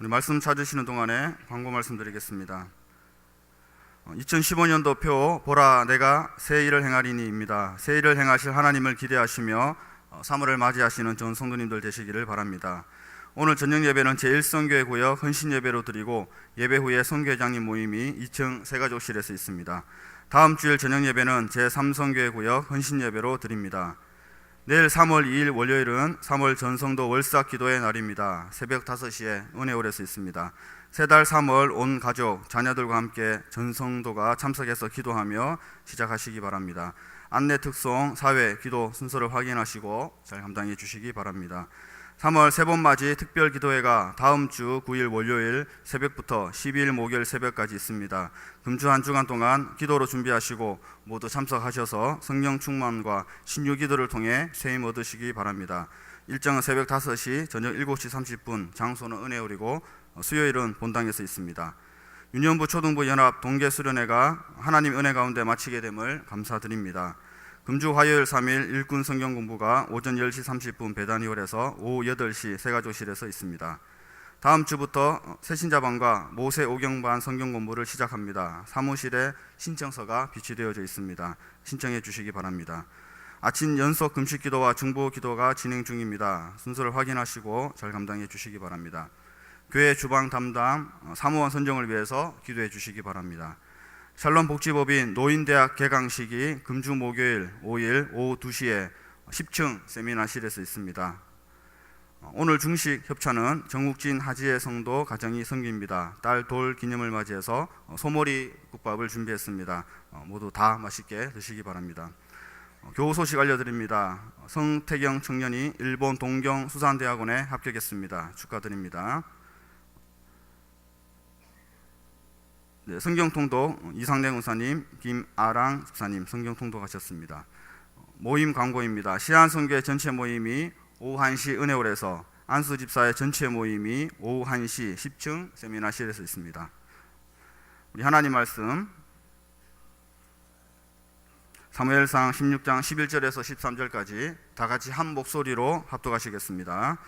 우리 말씀 찾으시는 동안에 광고 말씀드리겠습니다. 2015년도 표 보라 내가 새 일을 행하리니입니다. 새 일을 행하실 하나님을 기대하시며 3월을 맞이하시는 전 성도님들 되시기를 바랍니다. 오늘 저녁 예배는 제1선교회 구역 헌신 예배로 드리고 예배 후에 선교회장님 모임이 2층 세가족실에서 있습니다. 다음 주일 저녁 예배는 제3선교회 구역 헌신 예배로 드립니다. 내일 3월 2일 월요일은 3월 전성도 월삭 기도의 날입니다. 새벽 5시에 은혜홀에서 있습니다. 세 달 3월 온 가족, 자녀들과 함께 전성도가 참석해서 기도하며 시작하시기 바랍니다. 안내 특송, 사회, 기도 순서를 확인하시고 잘 감당해 주시기 바랍니다. 3월 세번맞이 특별기도회가 다음 주 9일 월요일 새벽부터 12일 목요일 새벽까지 있습니다. 금주 한 주간 동안 기도로 준비하시고 모두 참석하셔서 성령 충만과 신유 기도를 통해 세임 얻으시기 바랍니다. 일정은 새벽 5시, 저녁 7시 30분, 장소는 은혜홀이고 수요일은 본당에서 있습니다. 유년부 초등부 연합 동계수련회가 하나님 은혜 가운데 마치게 됨을 감사드립니다. 금주 화요일 3일 일꾼 성경 공부가 오전 10시 30분 배단위홀에서 오후 8시 세가족실에서 있습니다. 다음 주부터 새신자반과 모세 오경반 성경 공부를 시작합니다. 사무실에 신청서가 비치되어져 있습니다. 신청해 주시기 바랍니다. 아침 연속 금식 기도와 중보 기도가 진행 중입니다. 순서를 확인하시고 잘 감당해 주시기 바랍니다. 교회 주방 담당 사무원 선정을 위해서 기도해 주시기 바랍니다. 샬롬 복지법인 노인대학 개강식이 금주 목요일 5일 오후 2시에 10층 세미나실에서 있습니다. 오늘 중식 협찬은 정욱진 하지의 성도 가정이 섬깁니다. 딸 돌 기념을 맞이해서 소머리 국밥을 준비했습니다. 모두 다 맛있게 드시기 바랍니다. 교우 소식 알려드립니다. 성태경 청년이 일본 동경 수산대학원에 합격했습니다. 축하드립니다. 네, 성경통독 이상래 군사님, 김아랑 집사님 성경통독 하셨습니다. 모임 광고입니다. 시안성교회 전체 모임이 오후 1시 은혜홀에서, 안수 집사의 전체 모임이 오후 1시 10층 세미나실에서 있습니다. 우리 하나님 말씀 사무엘상 16장 11절에서 13절까지 다 같이 한 목소리로 합독하시겠습니다.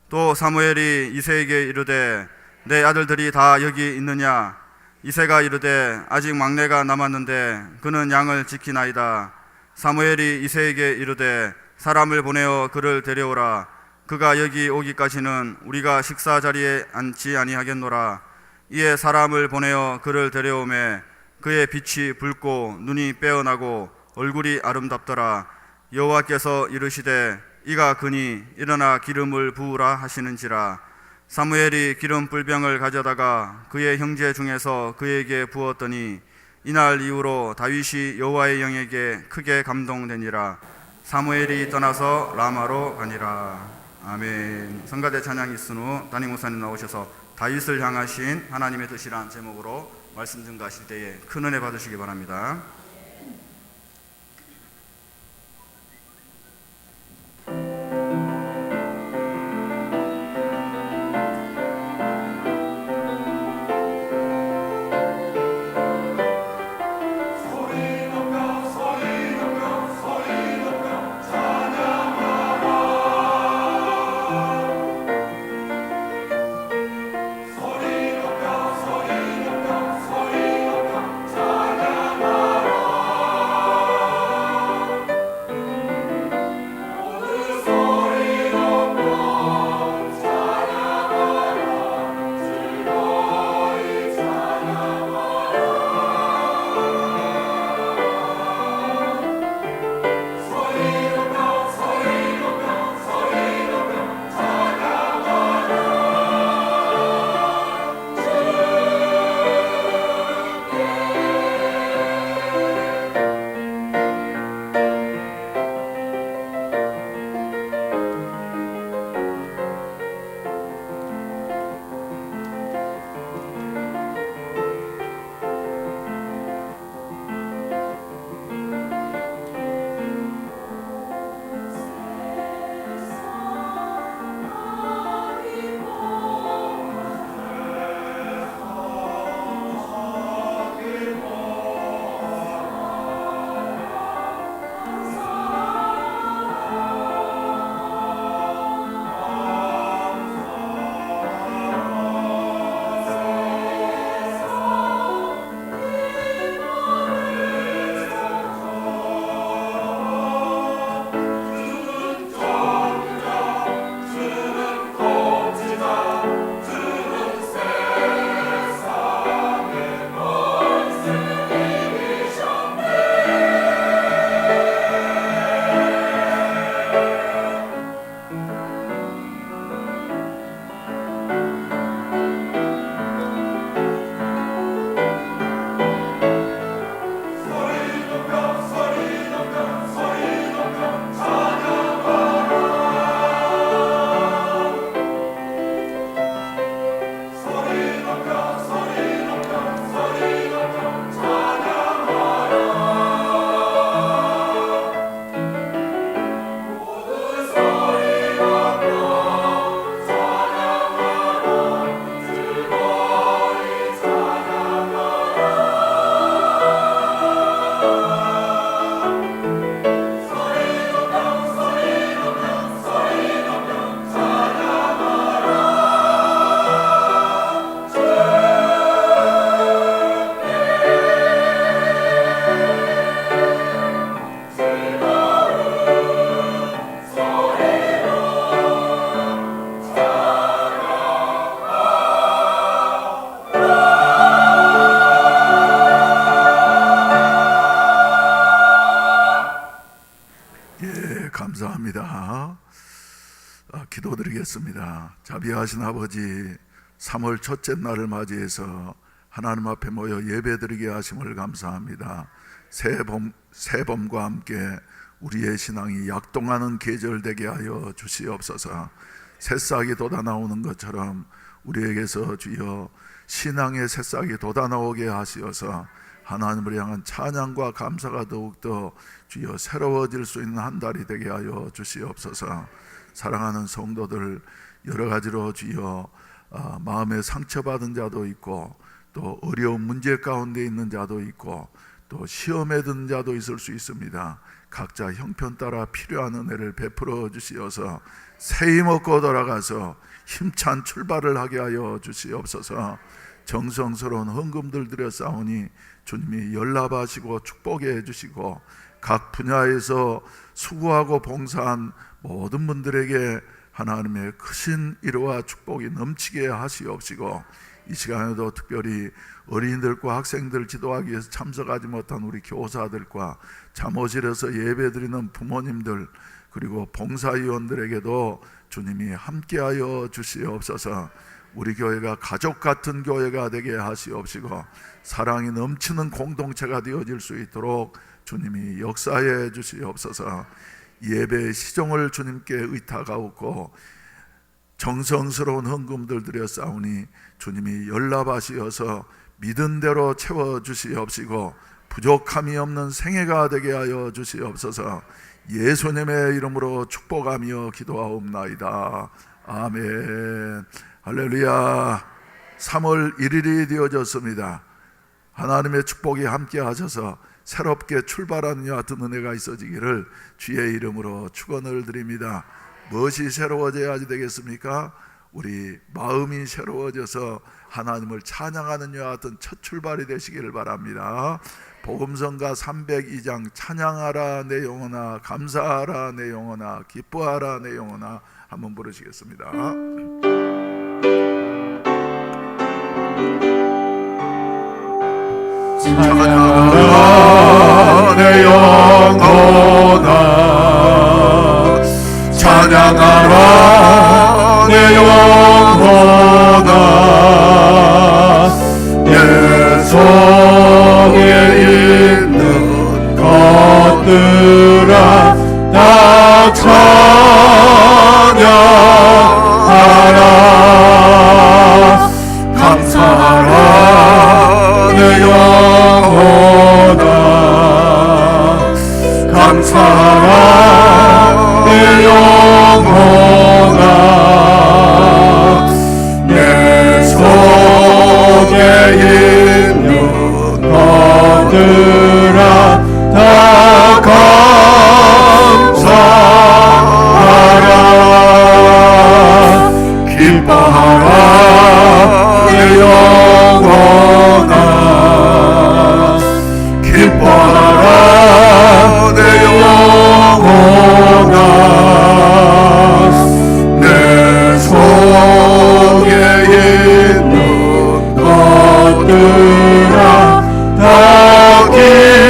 또 사무엘이 이새에게 이르되 내 아들들이 다 여기 있느냐? 이새가 이르되 아직 막내가 남았는데 그는 양을 지키나이다. 사무엘이 이새에게 이르되 사람을 보내어 그를 데려오라. 그가 여기 오기까지는 우리가 식사 자리에 앉지 아니하겠노라. 이에 사람을 보내어 그를 데려오매 그의 빛이 붉고 눈이 빼어나고 얼굴이 아름답더라. 여호와께서 이르시되 이가 그니 일어나 기름을 부으라 하시는지라. 사무엘이 기름 뿔병을 가져다가 그의 형제 중에서 그에게 부었더니 이날 이후로 다윗이 여호와의 영에게 크게 감동되니라. 사무엘이 떠나서 라마로 가니라. 아멘. 성가대 찬양이 있은 후 담임 목사님 나오셔서 다윗을 향하신 하나님의 뜻이란 제목으로 말씀 증거하실 때에 큰 은혜 받으시기 바랍니다. 기도드리겠습니다. 자비하신 아버지, 3월 첫째 날을 맞이해서 하나님 앞에 모여 예배드리게 하심을 감사합니다. 새봄과 함께 우리의 신앙이 약동하는 계절 되게 하여 주시옵소서. 새싹이 돋아나오는 것처럼 우리에게서 주여 신앙의 새싹이 돋아나오게 하시어서 하나님을 향한 찬양과 감사가 더욱더 주여 새로워질 수 있는 한 달이 되게 하여 주시옵소서. 사랑하는 성도들, 여러 가지로 주여 마음에 상처받은 자도 있고, 또 어려운 문제 가운데 있는 자도 있고, 또 시험에 든 자도 있을 수 있습니다. 각자 형편 따라 필요한 은혜를 베풀어 주시어서 새 힘 얻고 돌아가서 힘찬 출발을 하게 하여 주시옵소서. 정성스러운 헌금들 드렸사오니 주님이 연락하시고 축복해 주시고, 각 분야에서 수고하고 봉사한 모든 분들에게 하나님의 크신 위로와 축복이 넘치게 하시옵시고, 이 시간에도 특별히 어린이들과 학생들 지도하기 위해서 참석하지 못한 우리 교사들과 잠옷실에서 예배드리는 부모님들, 그리고 봉사위원들에게도 주님이 함께하여 주시옵소서. 우리 교회가 가족 같은 교회가 되게 하시옵시고, 사랑이 넘치는 공동체가 되어질 수 있도록 주님이 역사해 주시옵소서. 예배의 시종을 주님께 의탁하옵고, 정성스러운 헌금들 드렸사오니 주님이 연락하시어서 믿은 대로 채워주시옵시고, 부족함이 없는 생애가 되게 하여 주시옵소서. 예수님의 이름으로 축복하며 기도하옵나이다. 아멘. 할렐루야. 3월 1일이 되어졌습니다. 하나님의 축복이 함께 하셔서 새롭게 출발하는 것 같은 은혜가 있어지기를 주의 이름으로 축원을 드립니다. 무엇이 새로워져야 되겠습니까? 우리 마음이 새로워져서 하나님을 찬양하는 것 같은 첫 출발이 되시기를 바랍니다. 복음성가 302장 찬양하라 내 영혼아, 감사하라 내 영혼아, 기뻐하라 내 영혼아 한번 부르시겠습니다. 찬양하라 내 영혼아, 찬양하라 내 영혼아, 내 속에 있는 것들아 다 찬양하라. 감사하라 내 영혼아, 감사하라 내 영혼아, 내 속에 있는 것들아 다 감사하라. 기뻐하라 내 영혼아, 기뻐하라 내 영혼아, 내 속에 있는 것들아 다 기뻐하라.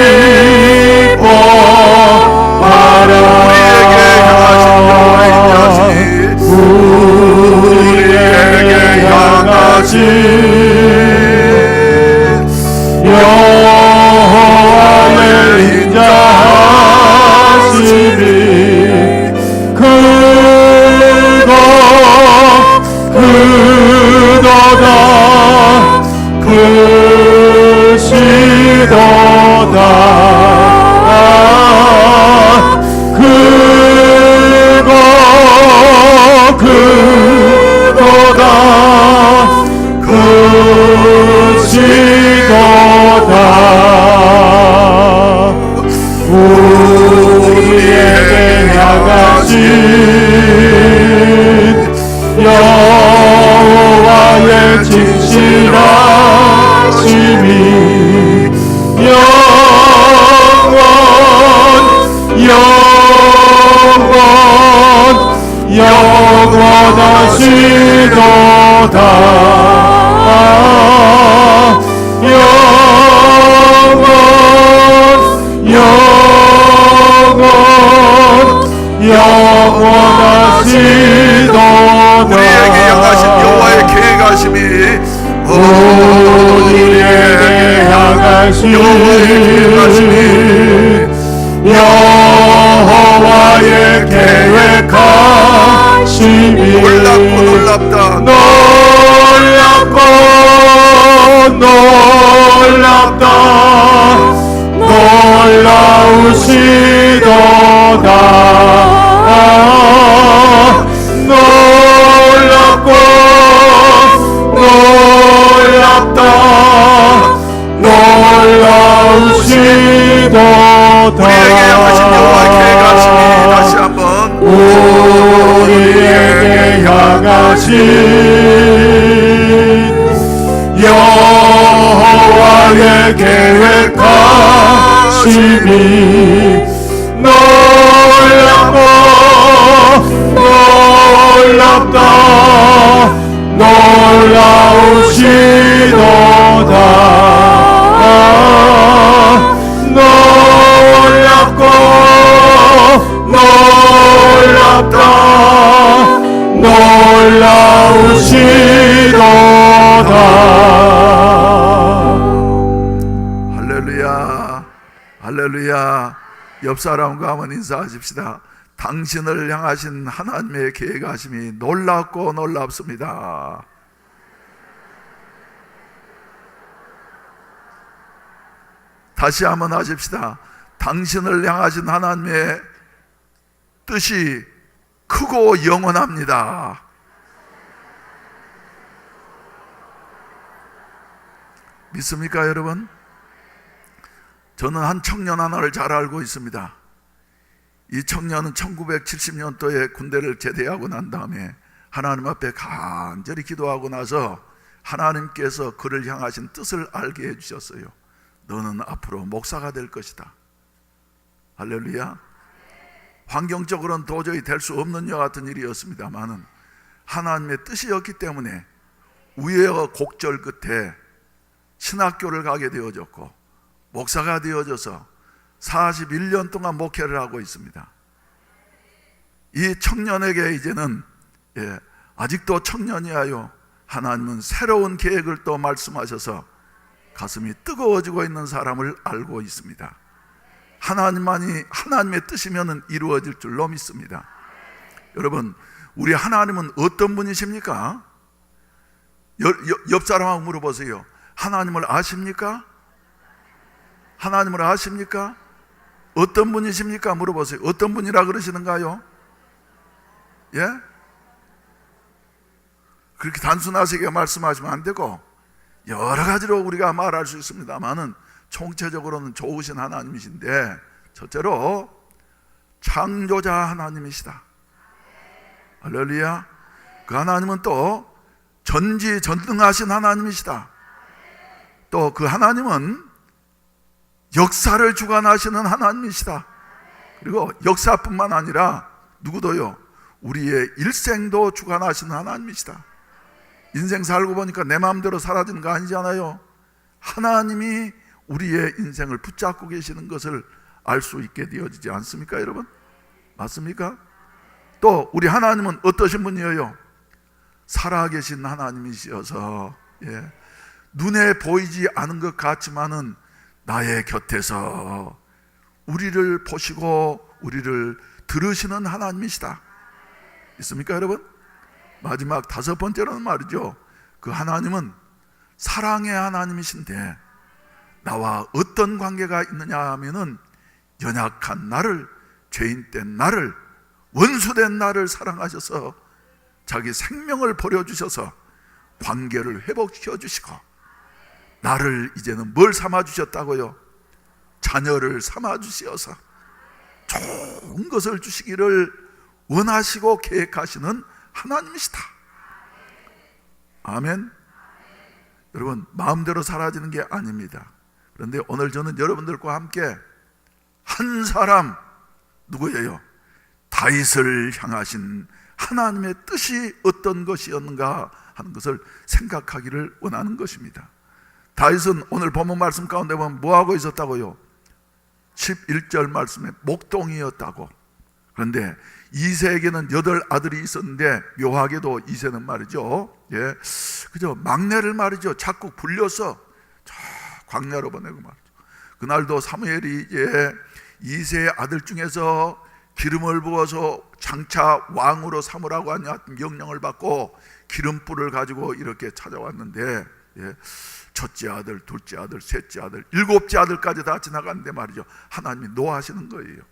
우리에게 향하신 여호와의 인자하심이 크도다 크시도다 크도다 크시도다. 우리에게 향하신 여호와의 진실하심이 영원하시도다. 영원하시도다. 계획하신 여호와의 계획하심이 놀랍고 놀랍다. 놀랍다 놀라우시도다 놀랍고 놀랍다 놀라우시도다 우리에게 하신 여호와의 계획하심이 다시 한번 우리에게 향하신 여호와의 계획하심이 놀랍고 놀랍다 놀라우시도다 놀랍고 놀랍다 놀라우시도다. 할렐루야 할렐루야. 옆 사람과 한번 인사하십시다. 당신을 향하신 하나님의 계획하심이 놀랍고 놀랍습니다. 다시 한번 하십시다. 당신을 향하신 하나님의 뜻이 크고 영원합니다. 믿습니까, 여러분? 저는 한 청년 하나를 잘 알고 있습니다. 이 청년은 1970년도에 군대를 제대하고 난 다음에 하나님 앞에 간절히 기도하고 나서 하나님께서 그를 향하신 뜻을 알게 해주셨어요. 너는 앞으로 목사가 될 것이다. 할렐루야. 환경적으로는 도저히 될 수 없는 여 같은 일이었습니다만은 하나님의 뜻이었기 때문에 우여곡절 끝에 신학교를 가게 되어졌고 목사가 되어져서 41년 동안 목회를 하고 있습니다. 이 청년에게 이제는 아직도 청년이하여 하나님은 새로운 계획을 또 말씀하셔서 가슴이 뜨거워지고 있는 사람을 알고 있습니다. 하나님의 뜻이면 이루어질 줄로 믿습니다. 여러분, 우리 하나님은 어떤 분이십니까? 옆 사람하고 물어보세요. 하나님을 아십니까? 하나님을 아십니까? 어떤 분이십니까? 물어보세요. 어떤 분이라 그러시는가요? 예? 그렇게 단순하게 말씀하시면 안 되고 여러 가지로 우리가 말할 수 있습니다만은 총체적으로는 좋으신 하나님이신데 첫째로 창조자 하나님이시다. 할렐루야. 그 하나님은 또 전지전능하신 하나님이시다. 또 그 하나님은 역사를 주관하시는 하나님이시다. 그리고 역사뿐만 아니라 누구도요, 우리의 일생도 주관하시는 하나님이시다. 인생 살고 보니까 내 마음대로 사라지는 거 아니잖아요. 하나님이 우리의 인생을 붙잡고 계시는 것을 알 수 있게 되어지지 않습니까, 여러분? 맞습니까? 또 우리 하나님은 어떠신 분이에요? 살아계신 하나님이시어서 눈에 보이지 않은 것 같지만은 나의 곁에서 우리를 보시고 우리를 들으시는 하나님이시다. 있습니까, 여러분? 마지막 다섯 번째로는 말이죠, 그 하나님은 사랑의 하나님이신데 나와 어떤 관계가 있느냐 하면은 연약한 나를, 죄인된 나를, 원수된 나를 사랑하셔서 자기 생명을 버려주셔서 관계를 회복시켜 주시고 나를 이제는 뭘 삼아 주셨다고요? 자녀를 삼아 주시어서 좋은 것을 주시기를 원하시고 계획하시는 하나님이시다. 아멘. 여러분, 마음대로 사라지는 게 아닙니다. 그런데 오늘 저는 여러분들과 함께 한 사람, 누구예요? 다윗을 향하신 하나님의 뜻이 어떤 것이었는가 하는 것을 생각하기를 원하는 것입니다. 다윗은 오늘 본문 말씀 가운데 보면 뭐하고 있었다고요? 11절 말씀에 목동이었다고. 그런데 이세에게는 8 아들이 있었는데 묘하게도 이세는 말이죠, 그죠? 막내를 말이죠, 자꾸 불려서 자꾸 광야로 보내고 말이죠. 그날도 사무엘이 이제 이새의 아들 중에서 기름을 부어서 장차 왕으로 삼으라고 하는 명령을 받고 기름불을 가지고 이렇게 찾아왔는데, 첫째 아들, 둘째 아들, 셋째 아들, 일곱째 아들까지 다 지나갔는데 말이죠, 하나님이 노하시는 거예요.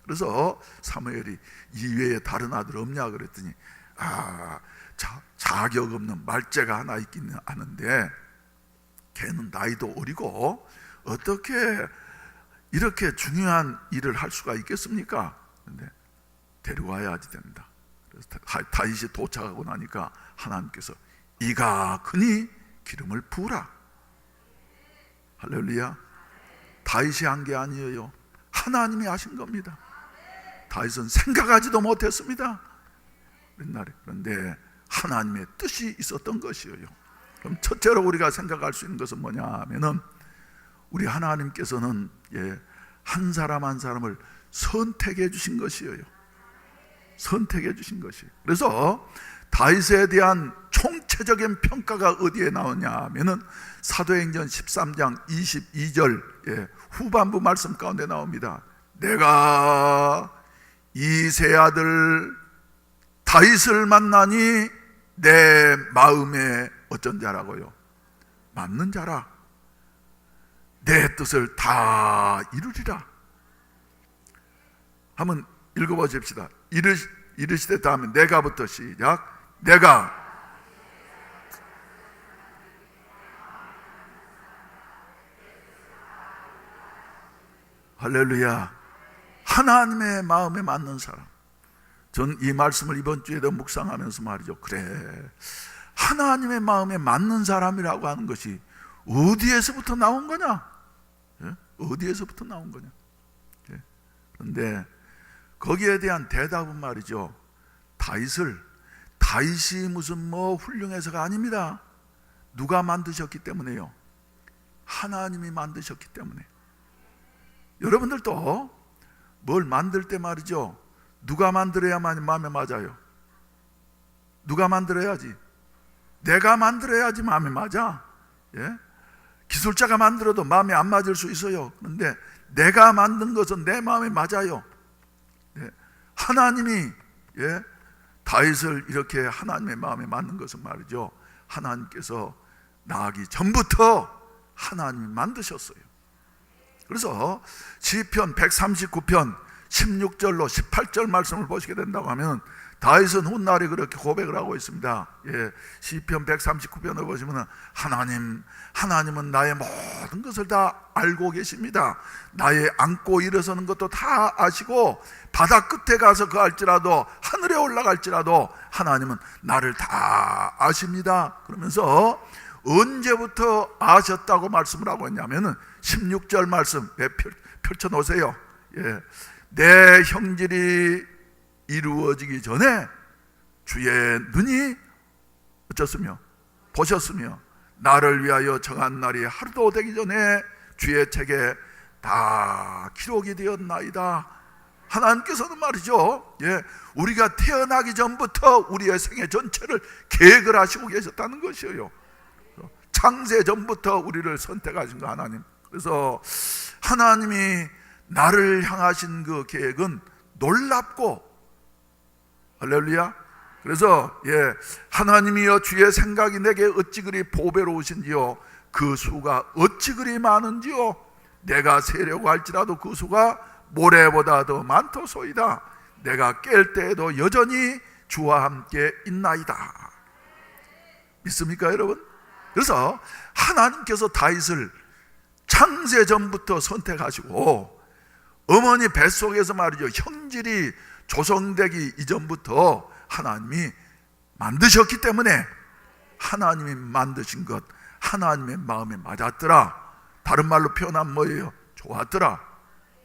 그래서 사무엘이 이외에 다른 아들 없냐 그랬더니 자격 없는 말째가 하나 있기는 하는데 걔는 나이도 어리고 어떻게 이렇게 중요한 일을 할 수가 있겠습니까? 근데 데려와야지 된다. 그래서 다윗이 도착하고 나니까 하나님께서 이가 크니 기름을 부으라. 할렐루야. 다윗이 한 게 아니에요. 하나님이 하신 겁니다. 다윗은 생각하지도 못했습니다. 옛날에. 그런데 하나님의 뜻이 있었던 것이에요. 그럼 첫째로 우리가 생각할 수 있는 것은 뭐냐 하면은 우리 하나님께서는 한 사람 한 사람을 선택해 주신 것이에요. 선택해 주신 것이. 그래서 다윗에 대한 총체적인 평가가 어디에 나오냐 하면은 사도행전 13장 22절 후반부 말씀 가운데 나옵니다. 내가 이새 아들 다윗을 만나니 내 마음에 어쩐 자라고요? 맞는 자라. 내 뜻을 다 이루리라. 한번 읽어보십시다. 이르시되 다음에 내가부터 시작. 내가 할렐루야. 하나님의 마음에 맞는 사람. 전 이 말씀을 이번 주에도 묵상하면서 말이죠, 그래, 하나님의 마음에 맞는 사람이라고 하는 것이 어디에서부터 나온 거냐? 어디에서부터 나온 거냐? 그런데 거기에 대한 대답은 말이죠, 다윗이 무슨 훌륭해서가 아닙니다. 누가 만드셨기 때문에요? 하나님이 만드셨기 때문에. 여러분들도 뭘 만들 때 말이죠, 누가 만들어야만 마음에 맞아요? 누가 만들어야지? 내가 만들어야지 마음에 맞아. 기술자가 만들어도 마음에 안 맞을 수 있어요. 그런데 내가 만든 것은 내 마음에 맞아요. 하나님이 다윗을 이렇게 하나님의 마음에 맞는 것은 말이죠, 하나님께서 나기 전부터 하나님이 만드셨어요. 그래서 시편 139편 16절로 18절 말씀을 보시게 된다고 하면 다윗은 훗날에 그렇게 고백을 하고 있습니다. 시편 139편을 보시면 하나님은 나의 모든 것을 다 알고 계십니다. 나의 앉고 일어서는 것도 다 아시고 바다 끝에 가서 거할지라도 하늘에 올라갈지라도 하나님은 나를 다 아십니다. 그러면서 언제부터 아셨다고 말씀을 하고 있냐면은 16절 말씀 펼쳐놓으세요. 내 형질이 이루어지기 전에 주의 눈이 어쩌으며 보셨으며 나를 위하여 정한 날이 하루도 되기 전에 주의 책에 다 기록이 되었나이다. 하나님께서는 말이죠, 우리가 태어나기 전부터 우리의 생애 전체를 계획을 하시고 계셨다는 것이에요. 창세 전부터 우리를 선택하신 거 하나님. 그래서 하나님이 나를 향하신 그 계획은 놀랍고, 할렐루야. 그래서 하나님이여 주의 생각이 내게 어찌 그리 보배로우신지요, 그 수가 어찌 그리 많은지요, 내가 세려고 할지라도 그 수가 모래보다 더 많도소이다. 내가 깰 때에도 여전히 주와 함께 있나이다. 믿습니까 여러분? 그래서 하나님께서 다윗을 창세 전부터 선택하시고 어머니 뱃속에서 말이죠, 형질이 조성되기 이전부터 하나님이 만드셨기 때문에 하나님이 만드신 것 하나님의 마음에 맞았더라. 다른 말로 표현하면 뭐예요? 좋았더라.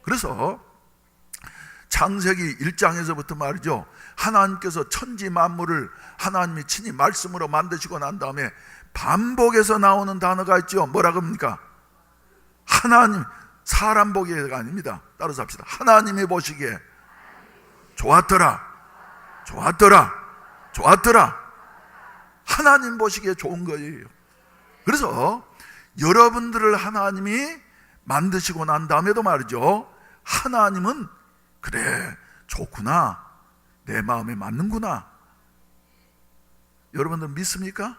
그래서 창세기 1장에서부터 말이죠, 하나님께서 천지 만물을 하나님이 친히 말씀으로 만드시고 난 다음에 반복해서 나오는 단어가 있죠. 뭐라고 합니까? 하나님, 사람 보기에가 아닙니다. 따라서 합시다. 하나님이 보시기에 좋았더라, 좋았더라, 좋았더라. 하나님 보시기에 좋은 거예요. 그래서 여러분들을 하나님이 만드시고 난 다음에도 말이죠, 하나님은 그래 좋구나, 내 마음에 맞는구나. 여러분들 믿습니까?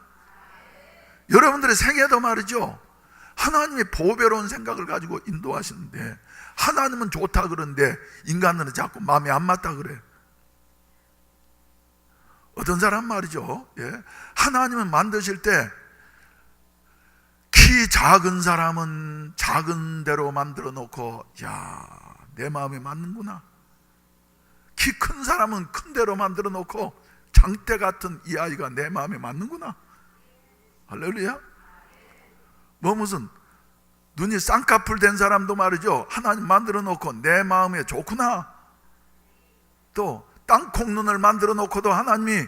여러분들의 생애도 말이죠, 하나님의 보배로운 생각을 가지고 인도하시는데 하나님은 좋다 그러는데 인간들은 자꾸 마음에 안 맞다 그래. 어떤 사람 말이죠, 하나님은 만드실 때 키 작은 사람은 작은 대로 만들어 놓고, 야, 내 마음에 맞는구나. 키 큰 사람은 큰 대로 만들어 놓고, 장대 같은 이 아이가 내 마음에 맞는구나. 할렐루야. 뭐 무슨 눈이 쌍꺼풀 된 사람도 말이죠, 하나님 만들어 놓고 내 마음에 좋구나. 또 땅콩 눈을 만들어 놓고도 하나님이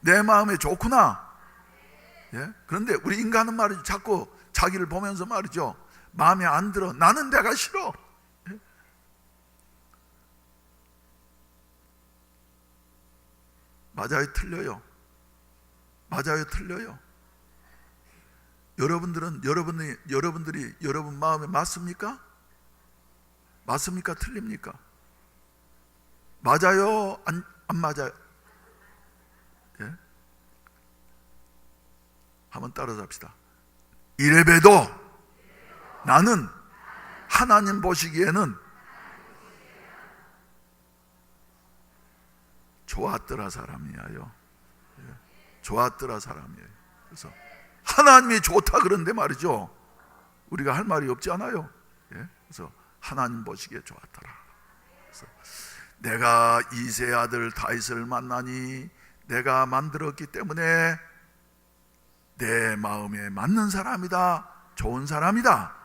내 마음에 좋구나. 그런데 우리 인간은 말이죠, 자꾸 자기를 보면서 말이죠, 마음에 안 들어, 나는 내가 싫어. 맞아요, 틀려요? 맞아요, 틀려요? 여러분들이 여러분 마음에 맞습니까? 맞습니까? 틀립니까? 맞아요? 안 맞아요? 한번 따라잡시다. 이래봬도 나는 하나님 보시기에는 좋았더라 사람이야요. 좋았더라 사람이에요. 그래서 하나님이 좋다 그런데 말이죠, 우리가 할 말이 없지 않아요. 그래서 하나님 보시기에 좋았더라. 그래서 내가 이세 아들 다윗을 만나니 내가 만들었기 때문에 내 마음에 맞는 사람이다, 좋은 사람이다.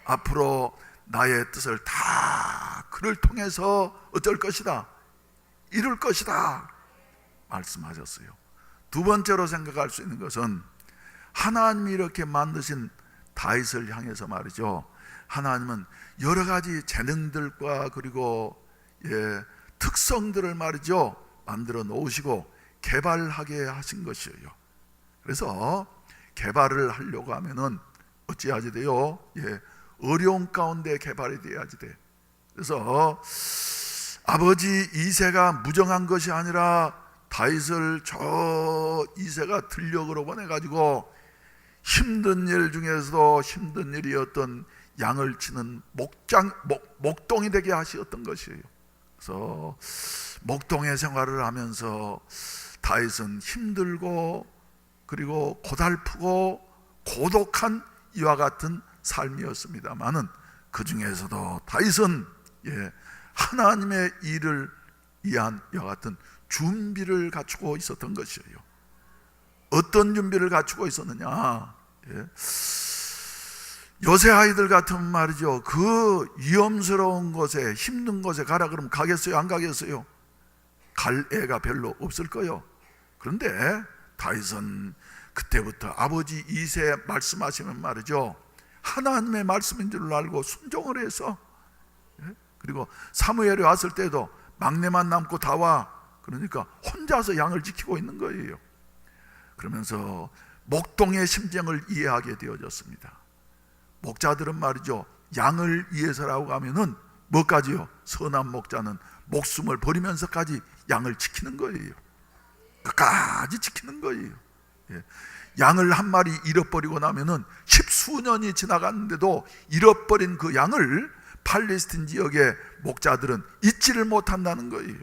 앞으로 나의 뜻을 다 그를 통해서 어쩔 것이다, 이룰 것이다 말씀하셨어요. 두 번째로 생각할 수 있는 것은 하나님이 이렇게 만드신 다윗을 향해서 말이죠, 하나님은 여러 가지 재능들과 그리고 특성들을 말이죠 만들어 놓으시고 개발하게 하신 것이에요. 그래서 개발을 하려고 하면은 어찌하지 돼요? 어려운 가운데 개발이 돼야지 돼. 그래서 아버지 이새가 무정한 것이 아니라 다윗을 저 이새가 들녘으로 보내가지고 힘든 일 중에서도 힘든 일이었던 양을 치는 목동이 되게 하셨던 것이에요. 그래서 목동의 생활을 하면서 다윗은 힘들고 그리고 고달프고 고독한 이와 같은 삶이었습니다마는 그 중에서도 다윗은 하나님의 일을 위한 이와 같은 준비를 갖추고 있었던 것이에요. 어떤 준비를 갖추고 있었느냐? 요새 아이들 같은 말이죠, 그 위험스러운 곳에 힘든 곳에 가라 그러면 가겠어요? 안 가겠어요? 갈 애가 별로 없을 거예요. 그런데 다윗은 그때부터 아버지 이새 말씀하시면 말이죠, 하나님의 말씀인 줄 알고 순종을 해서, 그리고 사무엘이 왔을 때도 막내만 남고 다 와, 그러니까 혼자서 양을 지키고 있는 거예요. 그러면서 목동의 심정을 이해하게 되어졌습니다. 목자들은 말이죠, 양을 위해서라고 하면은 뭐까지요? 선한 목자는 목숨을 버리면서까지 양을 지키는 거예요. 끝까지 지키는 거예요. 양을 한 마리 잃어버리고 나면은 십수년이 지나갔는데도 잃어버린 그 양을 팔레스틴 지역의 목자들은 잊지를 못한다는 거예요.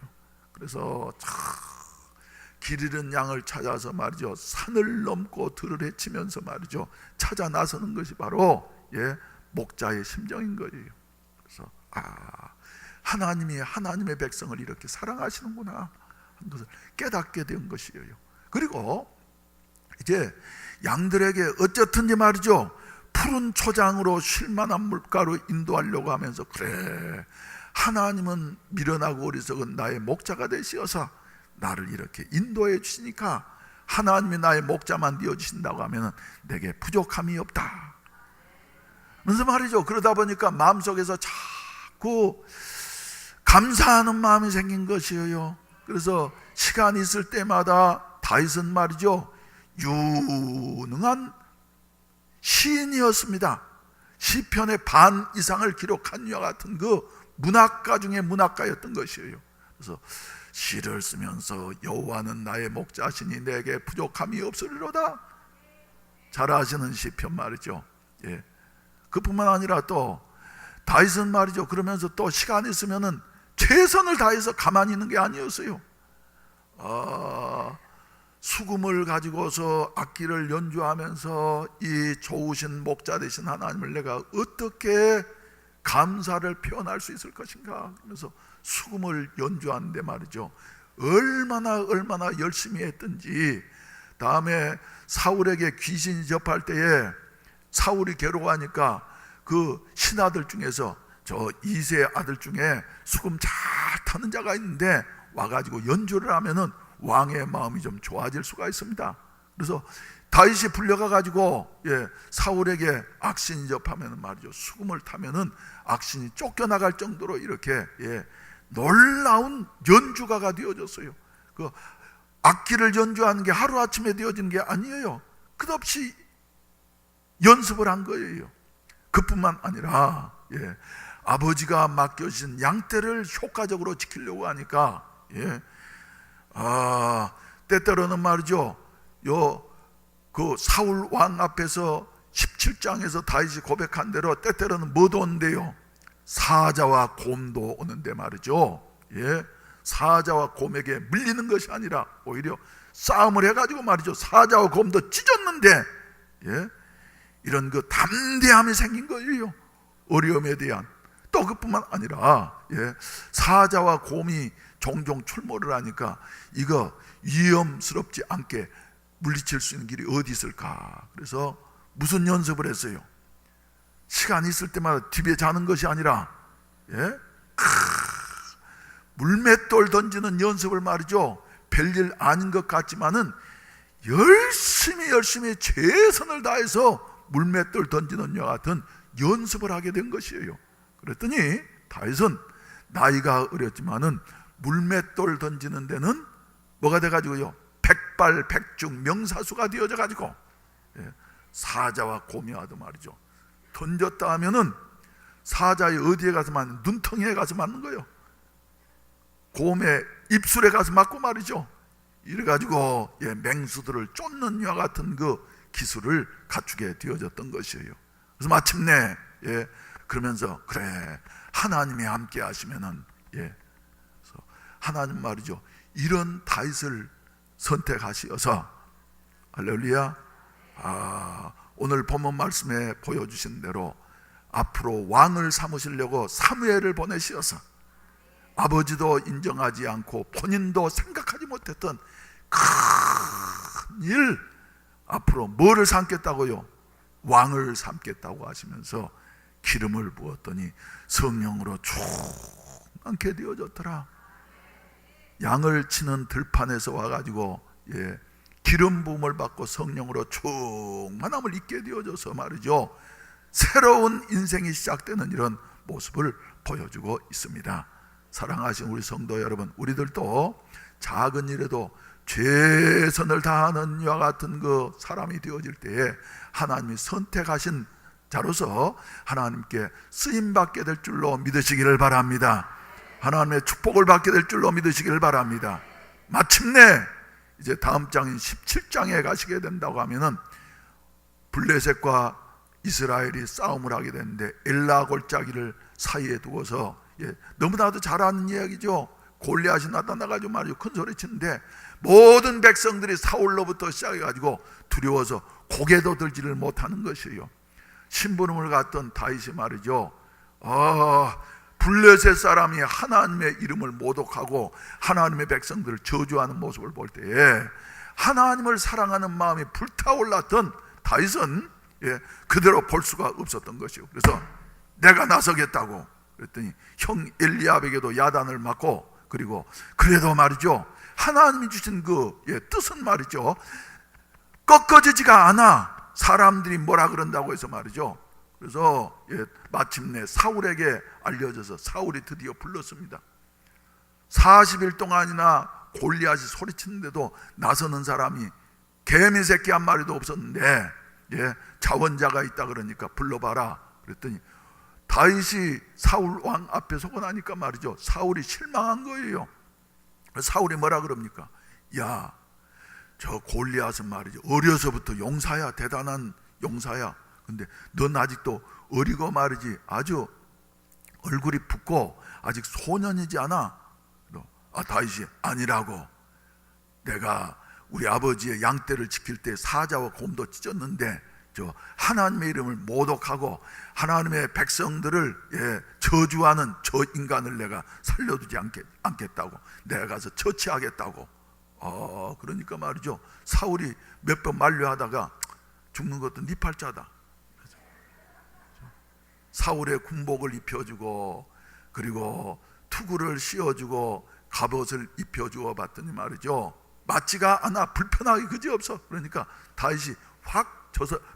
그래서 길 잃은 양을 찾아서 말이죠, 산을 넘고 들을 헤치면서 말이죠 찾아 나서는 것이 바로 목자의 심정인 거예요. 그래서 하나님이 하나님의 백성을 이렇게 사랑하시는구나 하는 것을 깨닫게 된 것이에요. 그리고 이제 양들에게 어쨌든지 말이죠, 푸른 초장으로 쉴만한 물가로 인도하려고 하면서, 그래 하나님은 미련하고 어리석은 나의 목자가 되시어서 나를 이렇게 인도해 주시니까 하나님이 나의 목자만 되어주신다고 하면 내게 부족함이 없다. 그래서 말이죠, 그러다 보니까 마음속에서 자꾸 감사하는 마음이 생긴 것이에요. 그래서 시간 있을 때마다 다윗은 말이죠, 유능한 시인이었습니다. 시편의 반 이상을 기록한 이와 같은 그 문학가 중에 문학가였던 것이에요. 그래서 시를 쓰면서 여호와는 나의 목자시니 내게 부족함이 없으리로다. 잘 아시는 시편 말이죠. 예. 그뿐만 아니라 또 다윗은 말이죠. 그러면서 또 시간 있으면은 최선을 다해서 가만히 있는 게 아니었어요. 수금을 가지고서 악기를 연주하면서 이 좋으신 목자 되신 하나님을 내가 어떻게 감사를 표현할 수 있을 것인가 그러면서 수금을 연주하는데 말이죠, 얼마나 열심히 했든지. 다음에 사울에게 귀신이 접할 때에 사울이 괴로워하니까 그 신하들 중에서 저 이세 아들 중에 수금 잘 타는 자가 있는데 와가지고 연주를 하면은 왕의 마음이 좀 좋아질 수가 있습니다. 그래서 다윗이 불려가 가지고 사울에게 악신이 접하면 말이죠, 수금을 타면은 악신이 쫓겨나갈 정도로 이렇게 놀라운 연주가가 되어졌어요. 그 악기를 연주하는 게 하루아침에 되어진 게 아니에요. 끝없이 연습을 한 거예요. 그뿐만 아니라 아버지가 맡겨주신 양떼를 효과적으로 지키려고 하니까 때때로는 말이죠, 그 사울 왕 앞에서 17장에서 다윗이 고백한 대로 때때로는 뭐도 온대요? 사자와 곰도 오는데 말이죠. 사자와 곰에게 물리는 것이 아니라 오히려 싸움을 해가지고 말이죠, 사자와 곰도 찢었는데 이런 그 담대함이 생긴 거예요. 어려움에 대한. 또 그뿐만 아니라 사자와 곰이 종종 출몰을 하니까 이거 위험스럽지 않게 물리칠 수 있는 길이 어디 있을까. 그래서 무슨 연습을 했어요? 시간 있을 때마다 집에 자는 것이 아니라 물맷돌 던지는 연습을 말이죠, 별일 아닌 것 같지만은 열심히 최선을 다해서 물맷돌 던지는 여 같은 연습을 하게 된 것이에요. 그랬더니 다윗은 나이가 어렸지만은 물맷돌 던지는 데는 뭐가 돼가지고요, 백발백중 명사수가 되어져 가지고 사자와 곰이 와도 말이죠, 던졌다 하면은 사자의 어디에 가서 맞는, 눈덩이에 가서 맞는 거예요. 곰의 입술에 가서 맞고 말이죠. 이래가지고 맹수들을 쫓는 이와 같은 그 기술을 갖추게 되어졌던 것이에요. 그래서 마침내 그러면서 그래, 하나님이 함께 하시면은 그래서 하나님 말이죠, 이런 다윗을 선택하시어서 할렐루야. 오늘 본문 말씀에 보여주신 대로 앞으로 왕을 삼으시려고 사무엘을 보내시어서 아버지도 인정하지 않고 본인도 생각하지 못했던 큰 일, 앞으로 뭐를 삼겠다고요? 왕을 삼겠다고 하시면서 기름을 부었더니 성령으로 충만케 되어졌더라. 양을 치는 들판에서 와가지고 기름 부음을 받고 성령으로 충만함을 입게 되어져서 말이죠, 새로운 인생이 시작되는 이런 모습을 보여주고 있습니다. 사랑하신 우리 성도 여러분, 우리들도 작은 일에도 최선을 다하는 이와 같은 그 사람이 되어질 때에 하나님이 선택하신 자로서 하나님께 쓰임받게 될 줄로 믿으시기를 바랍니다. 하나님의 축복을 받게 될 줄로 믿으시기를 바랍니다. 마침내 이제 다음 장인 17장에 가시게 된다고 하면은 블레셋과 이스라엘이 싸움을 하게 되는데 엘라 골짜기를 사이에 두고서 너무나도 잘 아는 이야기죠. 골리앗이 나타나가지고 말이죠, 큰 소리 치는데 모든 백성들이 사울로부터 시작해가지고 두려워서 고개도 들지를 못하는 것이에요. 심부름을 갔던 다윗이 말이죠, 블레셋 사람이 하나님의 이름을 모독하고 하나님의 백성들을 저주하는 모습을 볼 때에 하나님을 사랑하는 마음이 불타올랐던 다윗은 그대로 볼 수가 없었던 것이요. 그래서 내가 나서겠다고 그랬더니 형 엘리압에게도 야단을 맞고, 그리고 그래도 말이죠, 하나님이 주신 그 뜻은 말이죠, 꺾어지지가 않아. 사람들이 뭐라 그런다고 해서 말이죠. 그래서 마침내 사울에게 알려져서 사울이 드디어 불렀습니다. 40일 동안이나 골리앗이 소리치는데도 나서는 사람이 개미 새끼 한 마리도 없었는데 예, 자원자가 있다 그러니까 불러봐라 그랬더니 다윗이 사울 왕 앞에 서고 나니까 말이죠, 사울이 실망한 거예요. 사울이 뭐라 그럽니까? 야, 저 골리앗은 말이죠, 어려서부터 용사야, 대단한 용사야. 근데 넌 아직도 어리고 말이지, 아주 얼굴이 붓고 아직 소년이지 않아? 다윗이 아니라고. 내가 우리 아버지의 양떼를 지킬 때 사자와 곰도 찢었는데 저 하나님의 이름을 모독하고 하나님의 백성들을 저주하는 저 인간을 내가 살려두지 않겠다고, 내가 가서 처치하겠다고. 그러니까 말이죠, 사울이 몇 번 만류하다가 죽는 것도 네 팔자다. 사울의 군복을 입혀주고 그리고 투구를 씌워주고 갑옷을 입혀주어 봤더니 말이죠, 맞지가 않아. 불편하기 그지없어. 그러니까 다윗이 확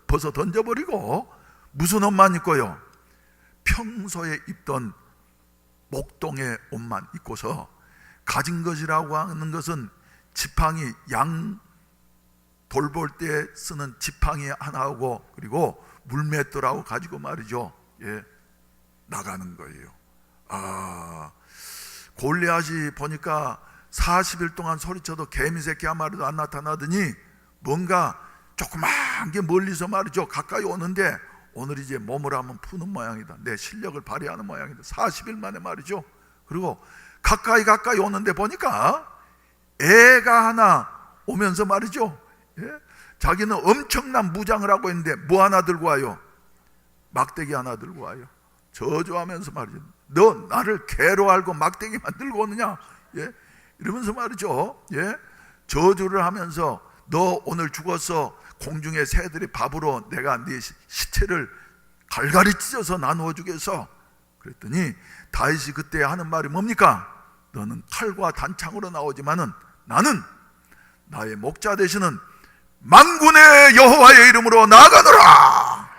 벗어 던져버리고 무슨 옷만 입고요? 평소에 입던 목동의 옷만 입고서 가진 것이라고 하는 것은 지팡이, 양 돌볼 때 쓰는 지팡이 하나하고 그리고 물맷돌하고 가지고 말이죠, 나가는 거예요. 골리앗이 보니까 40일 동안 소리쳐도 개미새끼 한 마리도 안 나타나더니 뭔가 조그만 게 멀리서 말이죠, 가까이 오는데 오늘 이제 몸을 한번 푸는 모양이다, 내 실력을 발휘하는 모양이다. 40일 만에 말이죠. 그리고 가까이 오는데 보니까 애가 하나 오면서 말이죠, 자기는 엄청난 무장을 하고 있는데 뭐 하나 들고 와요? 막대기 하나 들고 와요. 저주하면서 말이죠, 너 나를 개로 알고 막대기만 들고 오느냐? 이러면서 말이죠, 저주를 하면서 너 오늘 죽었어. 공중의 새들이 밥으로 내가 네 시체를 갈갈이 찢어서 나누어 주겠어. 그랬더니 다윗이 그때 하는 말이 뭡니까? 너는 칼과 단창으로 나오지만은 나는 나의 목자 되시는 만군의 여호와의 이름으로 나아가노라.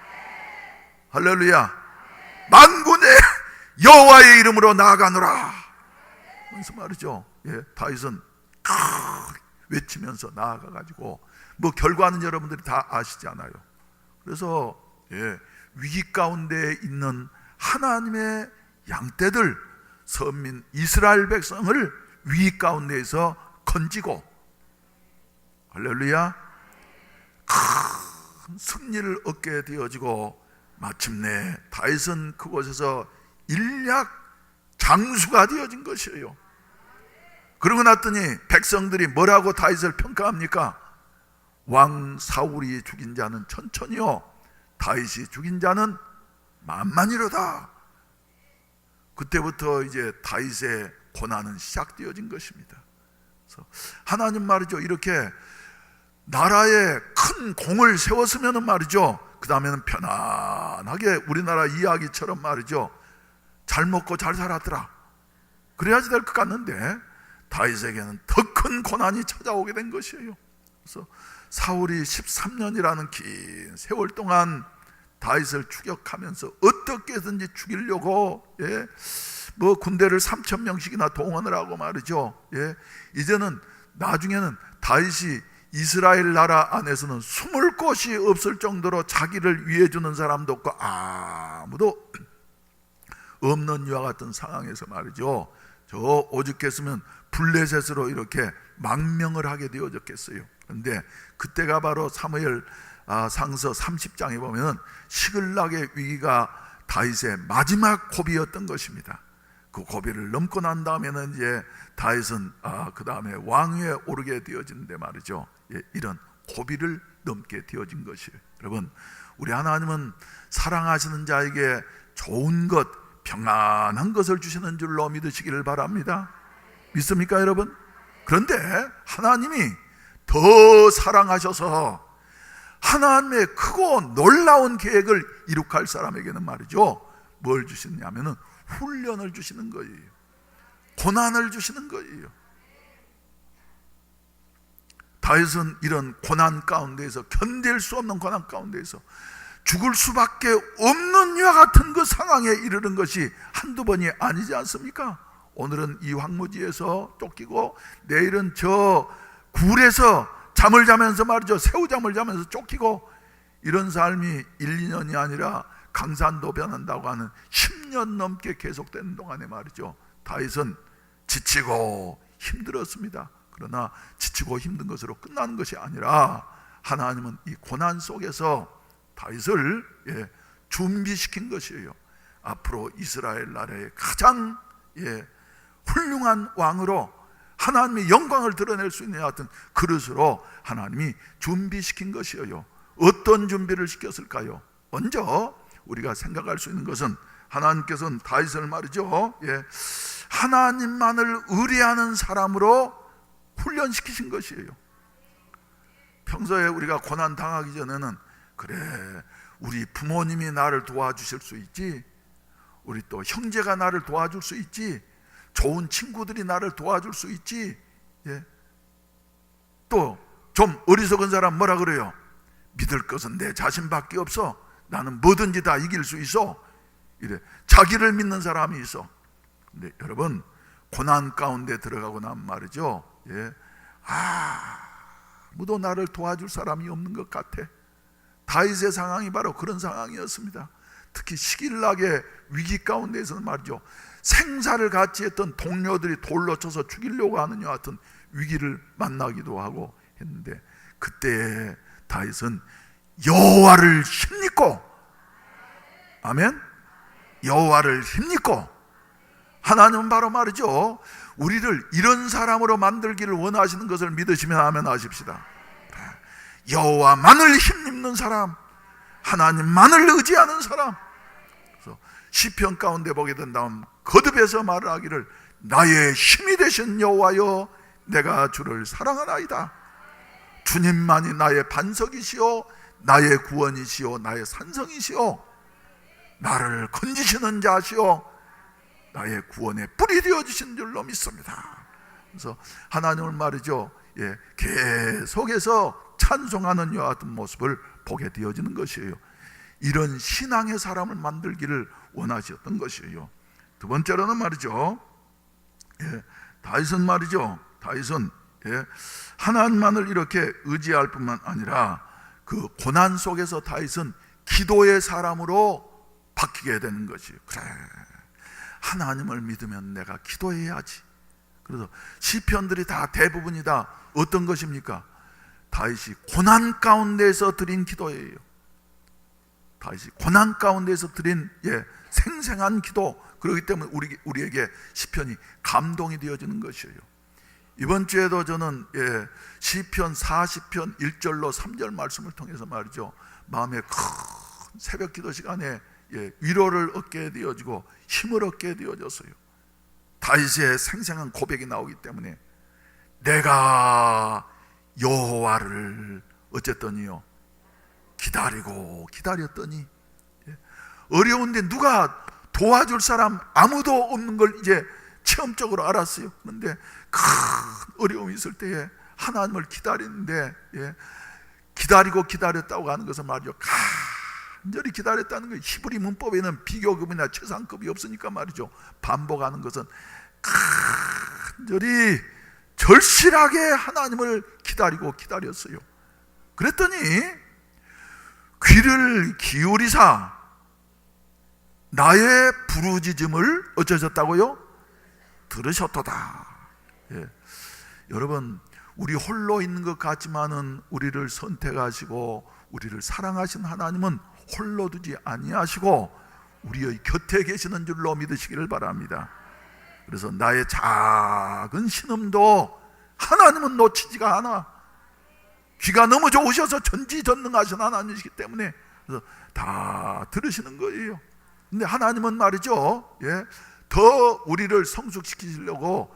할렐루야. 만군의 여호와의 이름으로 나아가노라. 그래서 말이죠, 다윗은 외치면서 나아가가지고, 뭐 결과는 여러분들이 다 아시잖아요. 그래서 위기 가운데 있는 하나님의 양떼들, 선민 이스라엘 백성을 위기 가운데에서 건지고, 할렐루야, 큰 승리를 얻게 되어지고, 마침내 다윗은 그곳에서 일약 장수가 되어진 것이에요. 그러고 났더니 백성들이 뭐라고 다윗을 평가합니까? 왕 사울이 죽인 자는 천천히요, 다윗이 죽인 자는 만만이로다. 그때부터 이제 다윗의 고난은 시작되어진 것입니다. 그래서 하나님 말이죠, 이렇게 나라에 큰 공을 세웠으면 말이죠, 그 다음에는 편안하게 우리나라 이야기처럼 말이죠, 잘 먹고 잘 살았더라, 그래야지 될 것 같는데 다윗에게는 더 큰 고난이 찾아오게 된 것이에요. 그래서 사울이 13년이라는 긴 세월 동안 다윗을 추격하면서 어떻게든지 죽이려고 뭐 군대를 3,000명씩이나 동원을 하고 말이죠. 이제는 나중에는 다윗이 이스라엘 나라 안에서는 숨을 곳이 없을 정도로 자기를 위해 주는 사람도 없고 아무도 없는 이와 같은 상황에서 말이죠, 저 오죽했으면 블레셋으로 이렇게 망명을 하게 되어졌겠어요. 그런데 그때가 바로 사무엘 상서 30장에 보면 시글락의 위기가 다윗의 마지막 고비였던 것입니다. 그 고비를 넘고 난 다음에는 이제 다윗은 그 다음에 왕위에 오르게 되어지는데 말이죠, 이런 고비를 넘게 되어진 것이에요. 여러분, 우리 하나님은 사랑하시는 자에게 좋은 것, 평안한 것을 주시는 줄로 믿으시기를 바랍니다. 믿습니까 여러분? 그런데 하나님이 더 사랑하셔서 하나님의 크고 놀라운 계획을 이룩할 사람에게는 말이죠, 뭘 주시느냐면은 훈련을 주시는 거예요. 고난을 주시는 거예요. 다윗은 이런 고난 가운데에서, 견딜 수 없는 고난 가운데에서 죽을 수밖에 없는 이와 같은 그 상황에 이르는 것이 한두 번이 아니지 않습니까? 오늘은 이 황무지에서 쫓기고 내일은 저 굴에서 잠을 자면서 말이죠, 새우잠을 자면서 쫓기고, 이런 삶이 1, 2년이 아니라 강산도 변한다고 하는 10년 넘게 계속되는 동안에 말이죠, 다윗은 지치고 힘들었습니다. 그러나 지치고 힘든 것으로 끝나는 것이 아니라 하나님은 이 고난 속에서 다윗을 준비시킨 것이에요. 앞으로 이스라엘 나라의 가장 훌륭한 왕으로 하나님의 영광을 드러낼 수 있는 하여튼 그릇으로 하나님이 준비시킨 것이에요. 어떤 준비를 시켰을까요? 먼저 우리가 생각할 수 있는 것은 하나님께서는 다윗을 말이죠, 하나님만을 의뢰하는 사람으로 훈련시키신 것이에요. 평소에 우리가 고난 당하기 전에는 그래, 우리 부모님이 나를 도와주실 수 있지, 우리 또 형제가 나를 도와줄 수 있지, 좋은 친구들이 나를 도와줄 수 있지, 또 좀 어리석은 사람 뭐라 그래요? 믿을 것은 내 자신밖에 없어, 나는 뭐든지 다 이길 수 있어, 이래 자기를 믿는 사람이 있어. 근데 여러분, 고난 가운데 들어가고 나면 말이죠, 아무도 나를 도와줄 사람이 없는 것 같아. 다윗의 상황이 바로 그런 상황이었습니다. 특히 시길락의 위기 가운데에서는 말이죠, 생사를 같이 했던 동료들이 돌로 쳐서 죽이려고 하는 여하튼 위기를 만나기도 하고 했는데, 그때 다윗은 여호와를 힘입고, 아멘, 여호와를 힘입고, 하나님은 바로 말이죠, 우리를 이런 사람으로 만들기를 원하시는 것을 믿으시면 아멘 하십시다. 여호와만을 힘입는 사람, 하나님만을 의지하는 사람. 그래서 시편 가운데 보게 된다면 거듭해서 말을 하기를, 나의 힘이 되신 여호와여, 내가 주를 사랑하나이다. 주님만이 나의 반석이시오, 나의 구원이시오, 나의 산성이시오, 나를 건지시는 자시오, 나의 구원의 뿔이 되어주신 줄로 믿습니다. 그래서 하나님을 말이죠, 계속해서 찬송하는 여와 같은 모습을 보게 되어지는 것이에요. 이런 신앙의 사람을 만들기를 원하셨던 것이에요. 두 번째로는 말이죠, 다윗은 말이죠, 다윗은 하나님만을 이렇게 의지할 뿐만 아니라 그 고난 속에서 다윗은 기도의 사람으로 바뀌게 되는 것이에요. 그래, 하나님을 믿으면 내가 기도해야지. 그래서 시편들이 다 대부분이 다 어떤 것입니까? 다윗이 고난 가운데서 드린 기도예요. 다윗이 고난 가운데서 드린 생생한 기도. 그렇기 때문에 우리에게 시편이 감동이 되어지는 것이에요. 이번 주에도 저는 시편 40편 1절로 3절 말씀을 통해서 말이죠, 마음에 큰 새벽 기도 시간에 위로를 얻게 되어지고 힘을 얻게 되어졌어요. 다윗의 생생한 고백이 나오기 때문에 내가 여호와를 어쨌더니요, 기다리고 기다렸더니, 어려운데 누가 도와줄 사람 아무도 없는 걸 이제 체험적으로 알았어요. 그런데 큰 어려움이 있을 때에 하나님을 기다리는데, 기다리고 기다렸다고 하는 것은 말이죠, 간절히 기다렸다는 거예요. 히브리 문법에는 비교급이나 최상급이 없으니까 말이죠, 반복하는 것은 간절히 절실하게 하나님을 기다리고 기다렸어요. 그랬더니 귀를 기울이사 나의 부르짖음을 어쩌셨다고요? 들으셨도다. 여러분, 우리 홀로 있는 것 같지만은 우리를 선택하시고 우리를 사랑하신 하나님은 홀로 두지 아니하시고 우리의 곁에 계시는 줄로 믿으시기를 바랍니다. 그래서 나의 작은 신음도 하나님은 놓치지가 않아. 귀가 너무 좋으셔서 전지전능하신 하나님이시기 때문에 그래서 다 들으시는 거예요. 근데 하나님은 말이죠, 더 우리를 성숙시키시려고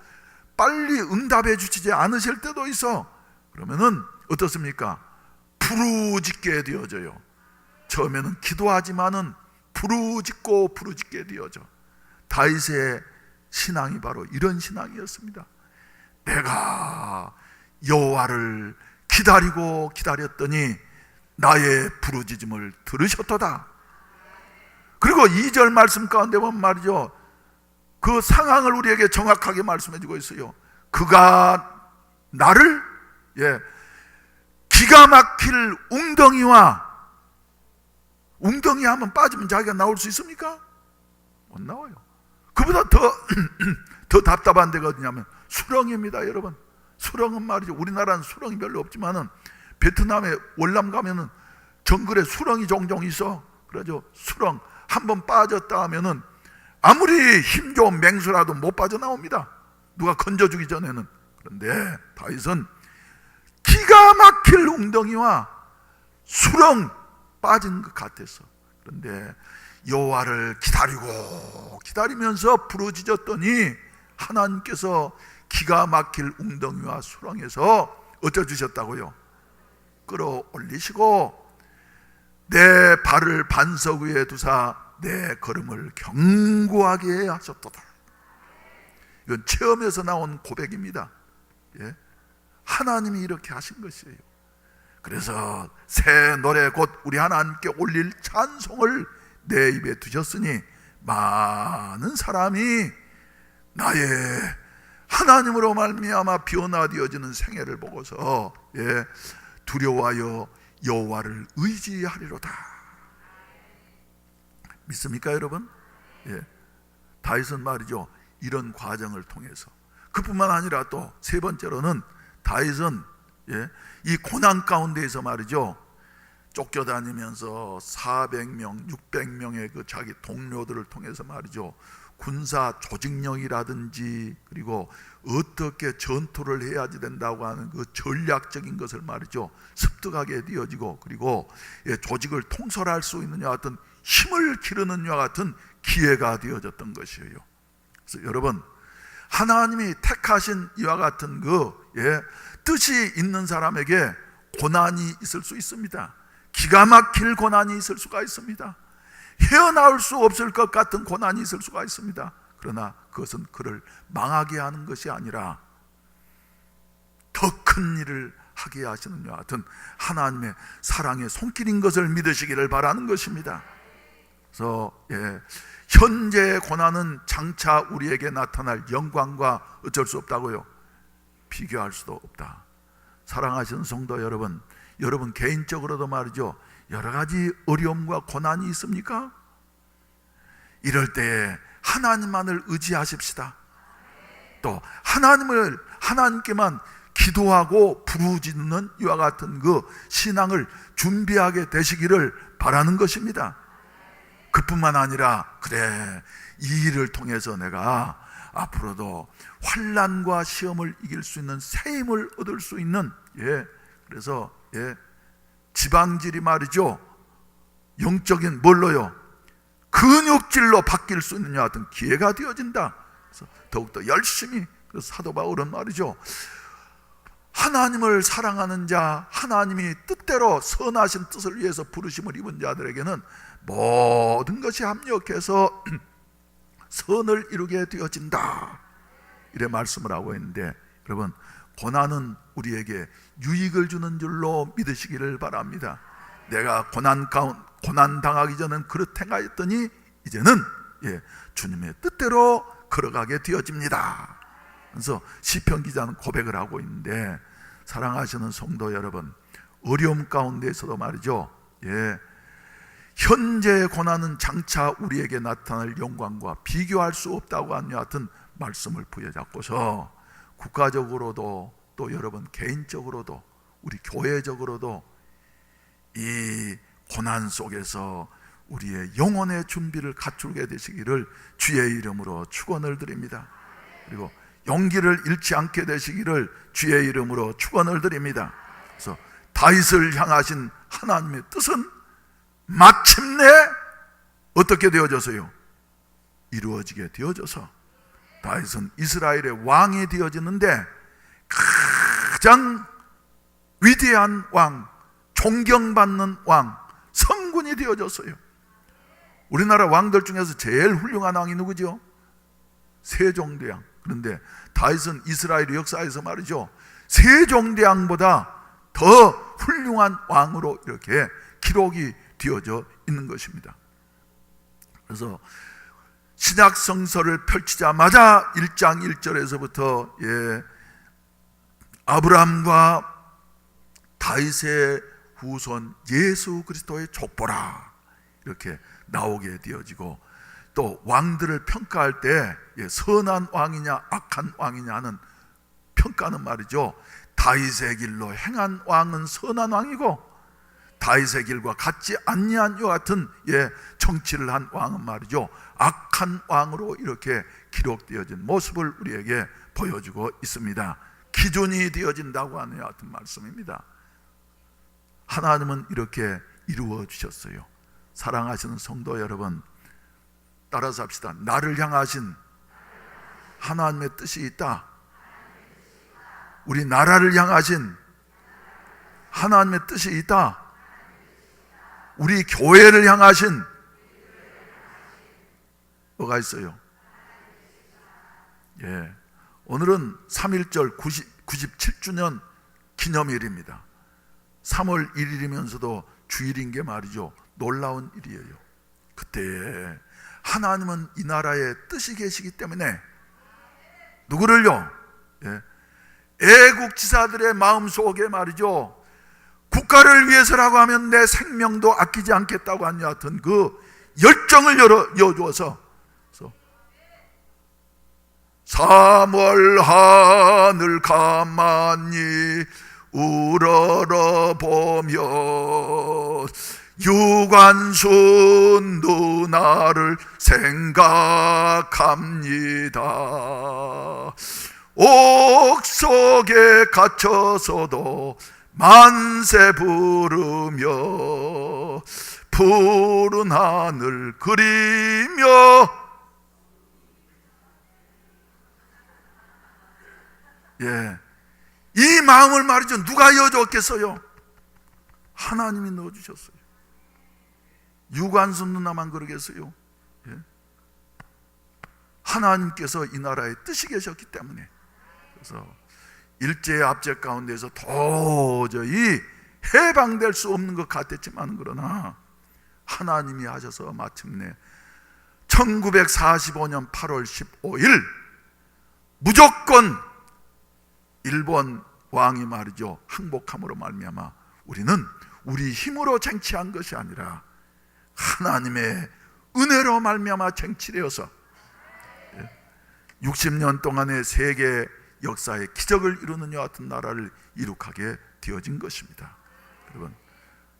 빨리 응답해 주시지 않으실 때도 있어. 그러면은 어떻습니까? 부르짖게 되어져요. 처음에는 기도하지만은 부르짖고 부르짖게 되어져. 다윗의 신앙이 바로 이런 신앙이었습니다. 내가 여호와를 기다리고 기다렸더니 나의 부르짖음을 들으셨도다. 그리고 2절 말씀 가운데 보면 말이죠, 그 상황을 우리에게 정확하게 말씀해 주고 있어요. 그가 나를 기가 막힐 웅덩이와 웅덩이 한번 빠지면 자기가 나올 수 있습니까? 못 나와요. 그보다 더 답답한 데가 어디냐면 수렁입니다, 여러분. 수렁은 말이죠. 우리나라는 수렁이 별로 없지만은 베트남에 월남 가면은 정글에 수렁이 종종 있어. 그러죠. 수렁 한번 빠졌다 하면은 아무리 힘 좋은 맹수라도 못 빠져나옵니다. 누가 건져주기 전에는. 그런데 다윗은 기가 막힐 웅덩이와 수렁 빠진 것 같았어. 그런데 여호와를 기다리면서 부르짖었더니 하나님께서 기가 막힐 웅덩이와 수렁에서 어쩌주셨다고요? 끌어올리시고 내 발을 반석 위에 두사 내 걸음을 견고하게 하셨도다. 이건 체험에서 나온 고백입니다. 예? 하나님이 이렇게 하신 것이에요. 그래서 새 노래 곧 우리 하나님께 올릴 찬송을 내 입에 두셨으니 많은 사람이 나의 하나님으로 말미암아 변화되어지는 생애를 보고서 두려워하여 여호와를 의지하리로다. 믿습니까, 여러분? 다윗은 말이죠, 이런 과정을 통해서 그뿐만 아니라 또 세 번째로는 다윗은 이 고난 가운데에서 말이죠, 쫓겨다니면서 400명, 600명의 그 자기 동료들을 통해서 말이죠, 군사 조직력이라든지 그리고 어떻게 전투를 해야지 된다고 하는 그 전략적인 것을 말이죠, 습득하게 되어지고, 그리고 조직을 통솔할 수 있는 이와 같은 힘을 기르는 이와 같은 기회가 되어졌던 것이에요. 그래서 여러분, 하나님이 택하신 이와 같은 뜻이 있는 사람에게 고난이 있을 수 있습니다. 기가 막힐 고난이 있을 수가 있습니다. 헤어나올 수 없을 것 같은 고난이 있을 수가 있습니다. 그러나 그것은 그를 망하게 하는 것이 아니라 더 큰 일을 하게 하시는 것 같은 하나님의 사랑의 손길인 것을 믿으시기를 바라는 것입니다. 그래서 현재의 고난은 장차 우리에게 나타날 영광과 어쩔 수 없다고요, 비교할 수도 없다. 사랑하시는 성도 여러분, 여러분 개인적으로도 말이죠, 여러 가지 어려움과 고난이 있습니까? 이럴 때에 하나님만을 의지하십시다. 또 하나님께만 기도하고 부르짖는 이와 같은 그 신앙을 준비하게 되시기를 바라는 것입니다. 그뿐만 아니라 그래, 이 일을 통해서 내가 앞으로도 환난과 시험을 이길 수 있는 새 힘을 얻을 수 있는 그래서 지방질이 말이죠, 영적인 뭘로요? 근육질로 바뀔 수 있는 같은 기회가 되어진다. 그래서 더욱더 열심히, 그래서 사도 바울은 말이죠, 하나님을 사랑하는 자, 하나님이 뜻대로 선하신 뜻을 위해서 부르심을 입은 자들에게는 모든 것이 합력해서 선을 이루게 되어진다, 이래 말씀을 하고 있는데, 여러분 고난은 우리에게 유익을 주는 줄로 믿으시기를 바랍니다. 내가 고난 당하기 전엔 그렇게 행하였더니 이제는 주님의 뜻대로 걸어가게 되어집니다. 그래서 시편 기자는 고백을 하고 있는데, 사랑하시는 성도 여러분, 어려움 가운데에서도 말이죠, 현재의 고난은 장차 우리에게 나타날 영광과 비교할 수 없다고 하는 같은 말씀을 부여잡고서 국가적으로도 또 여러분 개인적으로도 우리 교회적으로도 이 고난 속에서 우리의 영혼의 준비를 갖추게 되시기를 주의 이름으로 축원을 드립니다. 그리고 용기를 잃지 않게 되시기를 주의 이름으로 축원을 드립니다. 그래서 다윗을 향하신 하나님의 뜻은 마침내 어떻게 되어져서요? 이루어지게 되어져서 다윗은 이스라엘의 왕이 되어지는데 가장 위대한 왕, 존경받는 왕, 성군이 되어졌어요. 우리나라 왕들 중에서 제일 훌륭한 왕이 누구죠? 세종대왕. 그런데 다윗은 이스라엘 역사에서 말이죠, 세종대왕보다 더 훌륭한 왕으로 이렇게 기록이 되어져 있는 것입니다. 그래서 신약 성서를 펼치자마자 1장 1절에서부터 아브라함과 다윗의 후손 예수 그리스도의 족보라, 이렇게 나오게 되어지고, 또 왕들을 평가할 때 선한 왕이냐 악한 왕이냐는 평가는 말이죠, 다윗의 길로 행한 왕은 선한 왕이고 다윗의 길과 같지 아니한 이와 같은 정치를 한 왕은 말이죠, 악한 왕으로 이렇게 기록되어진 모습을 우리에게 보여주고 있습니다. 기준이 되어진다고 하는 같은 말씀입니다. 하나님은 이렇게 이루어 주셨어요. 사랑하시는 성도 여러분, 따라서 합시다. 나를 향하신 하나님의 뜻이 있다. 우리 나라를 향하신 하나님의 뜻이 있다. 우리 교회를 향하신 뭐가 있어요? 오늘은 3.1절 97주년 기념일입니다. 3월 1일이면서도 주일인 게 말이죠, 놀라운 일이에요. 그때 하나님은 이 나라에 뜻이 계시기 때문에 누구를요? 애국지사들의 마음속에 말이죠, 국가를 위해서라고 하면 내 생명도 아끼지 않겠다고 하는 같은 그 열정을 여주어서 3월 하늘 가만히 우러러 보며 유관순 누나를 생각합니다. 옥속에 갇혀서도 만세 부르며 푸른 하늘 그리며 이 마음을 말이죠, 누가 여줬겠어요? 하나님이 넣어주셨어요. 유관순 누나만 그러겠어요? 하나님께서 이 나라에 뜻이 계셨기 때문에. 그래서 일제의 압제 가운데서 도저히 해방될 수 없는 것 같았지만, 그러나 하나님이 하셔서 마침내 1945년 8월 15일 무조건 일본 왕이 말이죠, 항복함으로 말미암아 우리는 우리 힘으로 쟁취한 것이 아니라 하나님의 은혜로 말미암아 쟁취되어서 60년 동안의 세계 역사의 기적을 이루는 여 같은 나라를 이룩하게 되어진 것입니다. 여러분,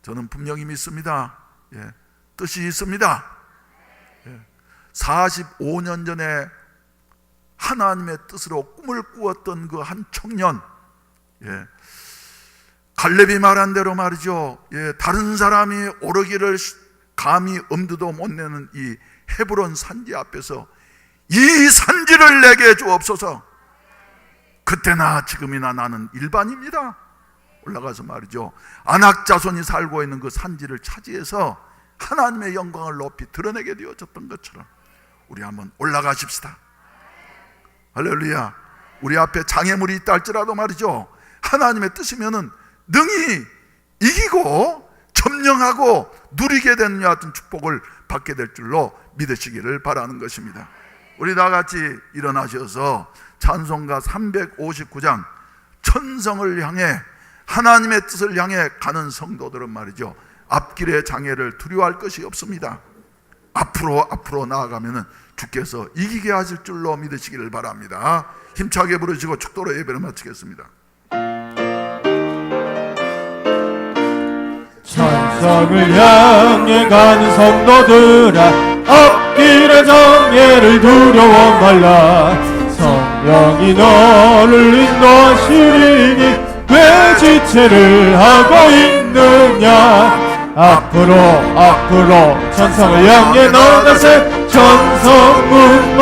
저는 분명히 믿습니다. 뜻이 있습니다. 45년 전에 하나님의 뜻으로 꿈을 꾸었던 그 한 청년, 갈렙이 말한 대로 말이죠, 다른 사람이 오르기를 감히 엄두도 못 내는 이 헤브론 산지 앞에서 이 산지를 내게 주옵소서. 그때나 지금이나 나는 일반입니다. 올라가서 말이죠, 안악 자손이 살고 있는 그 산지를 차지해서 하나님의 영광을 높이 드러내게 되어졌던 것처럼 우리 한번 올라가십시다. 할렐루야. 우리 앞에 장애물이 있다 할지라도 말이죠, 하나님의 뜻이면은 능히 이기고 점령하고 누리게 되는 여 같은 축복을 받게 될 줄로 믿으시기를 바라는 것입니다. 우리 다 같이 일어나셔서 찬송가 359장 천성을 향해 하나님의 뜻을 향해 가는 성도들은 말이죠, 앞길의 장애를 두려워할 것이 없습니다. 앞으로 나아가면은 주께서 이기게 하실 줄로 믿으시기를 바랍니다. 힘차게 부르시고 축도로 예배를 마치겠습니다. 천성을 향해 가는 성도들아, 앞길의 장애를 두려워 말라. 성령이 너를 인도하시리니 왜 지체를 하고 있느냐. 앞으로 천성을 향해 나가세. 천성문만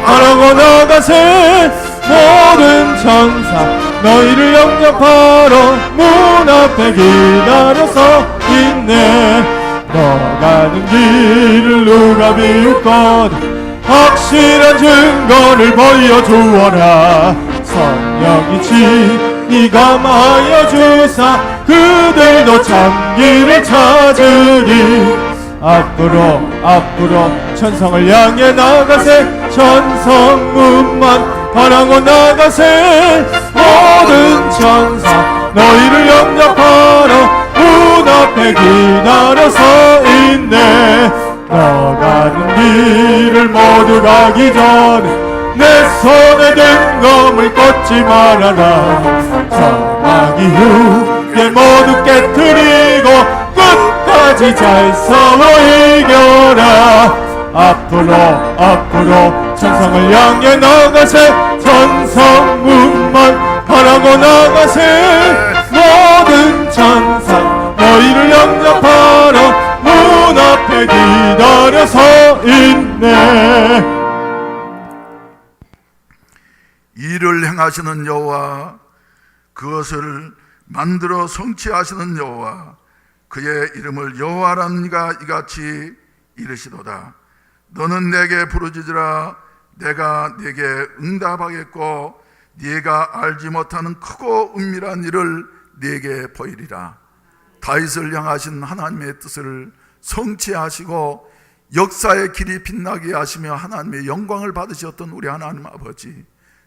바라고 나가세. 모든 천사 너희를 영접하러 문 앞에 기다려서 있네. 너 가는 길을 누가 비웃거든 확실한 증거를 보여주어라. 성령이 친히 감하여 주사 그들도 참기를 찾으리. 앞으로 천성을 향해 나가세. 천성문만 바라고 나가세. 모든 천사 너희를 영접하러 문 앞에 기다려서 있네. 모두 가기 전에 내 손에 든 검을 꽂지 말아라. 사망이 후에 모두 깨트리고 끝까지 잘 싸워 이겨라. 앞으로 천성을 향해 나가세. 천성문만 바라고 나가세. 모든 천사 너희를 영접하러 문 앞에 기다려 서 있네. 일을 행하시는 여호와, 그것을 만들어 성취하시는 여호와, 그의 이름을 여호와란 이가 이같이 이르시도다. 너는 내게 부르짖으라. 내가 네게 응답하겠고 네가 알지 못하는 크고 은밀한 일을 네게 보이리라. 다윗을 향하신 하나님의 뜻을 성취하시고 역사의 길이 빛나게 하시며 하나님의 영광을 받으셨던 우리 하나님 아버지,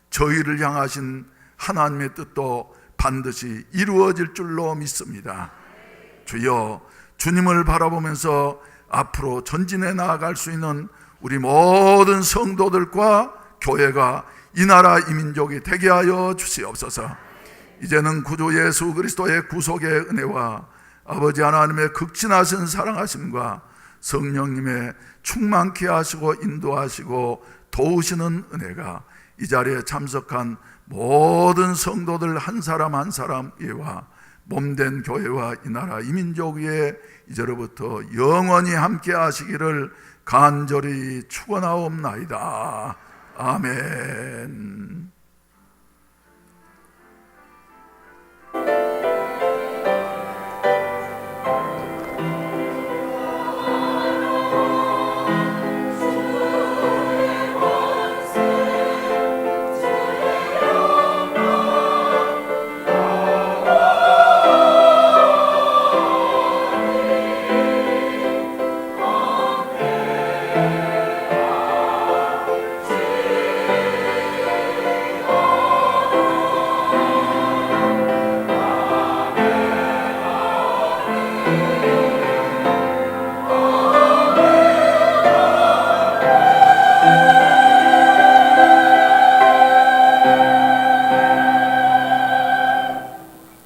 저희를 향하신 하나님의 뜻도 반드시 이루어질 줄로 믿습니다. 주여, 주님을 바라보면서 앞으로 전진해 나아갈 수 있는 우리 모든 성도들과 교회가 이 나라 이 민족이 되게 하여 주시옵소서. 이제는 구주 예수 그리스도의 구속의 은혜와 아버지 하나님의 극진하신 사랑하심과 성령님의 충만케 하시고 인도하시고 도우시는 은혜가 이 자리에 참석한 모든 성도들 한 사람 한 사람 위에와 몸된 교회와 이 나라 이 민족 위에 이제로부터 영원히 함께 하시기를 간절히 축원하옵나이다. 아멘.